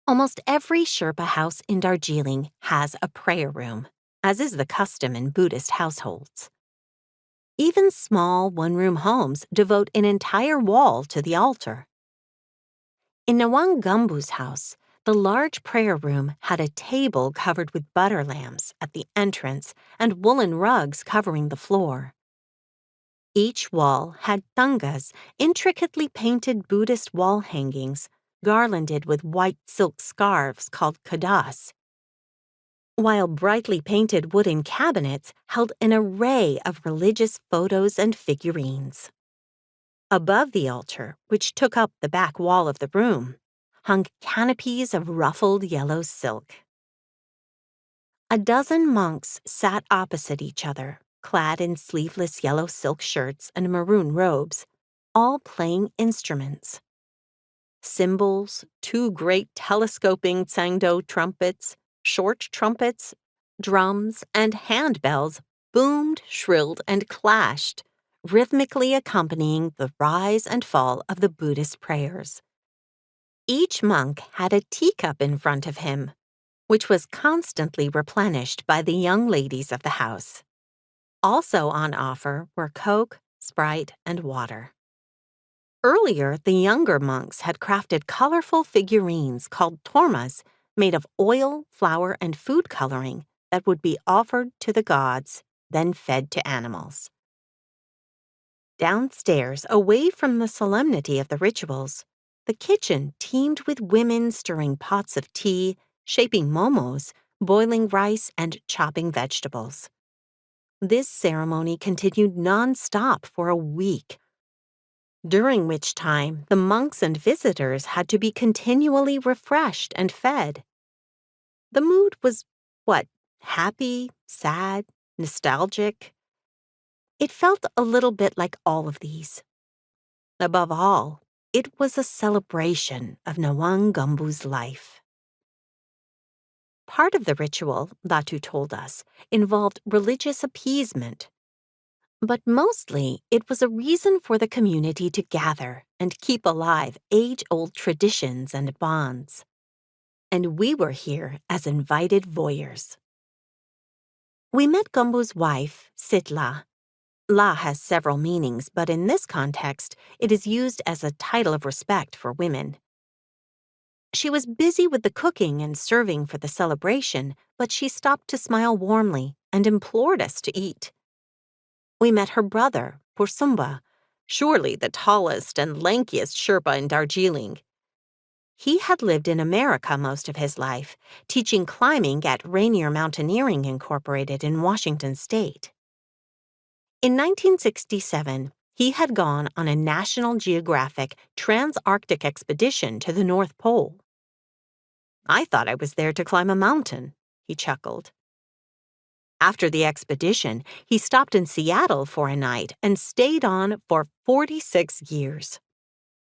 Almost every Sherpa house in Darjeeling has a prayer room, as is the custom in Buddhist households. Even small one-room homes devote an entire wall to the altar. In Nawang Gambu's house, the large prayer room had a table covered with butter lamps at the entrance and woolen rugs covering the floor. Each wall had tangas, intricately painted Buddhist wall hangings, garlanded with white silk scarves called kadas, while brightly painted wooden cabinets held an array of religious photos and figurines. Above the altar, which took up the back wall of the room, hung canopies of ruffled yellow silk. A dozen monks sat opposite each other, clad in sleeveless yellow silk shirts and maroon robes, all playing instruments. Cymbals, two great telescoping tsangdo trumpets, short trumpets, drums, and handbells boomed, shrilled, and clashed, rhythmically accompanying the rise and fall of the Buddhist prayers. Each monk had a teacup in front of him, which was constantly replenished by the young ladies of the house. Also on offer were Coke, Sprite, and water. Earlier, the younger monks had crafted colorful figurines called tormas made of oil, flour, and food coloring that would be offered to the gods, then fed to animals. Downstairs, away from the solemnity of the rituals, the kitchen teemed with women stirring pots of tea, shaping momos, boiling rice, and chopping vegetables. This ceremony continued non-stop for a week, during which time the monks and visitors had to be continually refreshed and fed. The mood was, happy, sad, nostalgic? It felt a little bit like all of these. Above all, it was a celebration of Nawang Gambu's life. Part of the ritual, Datu told us, involved religious appeasement. But mostly, it was a reason for the community to gather and keep alive age-old traditions and bonds. And we were here as invited voyeurs. We met Gambu's wife, Sitla. La has several meanings, but in this context, it is used as a title of respect for women. She was busy with the cooking and serving for the celebration, but she stopped to smile warmly and implored us to eat. We met her brother, Pursumba, surely the tallest and lankiest Sherpa in Darjeeling. He had lived in America most of his life, teaching climbing at Rainier Mountaineering Incorporated in Washington State. In 1967, he had gone on a National Geographic trans-Arctic expedition to the North Pole. "I thought I was there to climb a mountain," he chuckled. After the expedition, he stopped in Seattle for a night and stayed on for 46 years.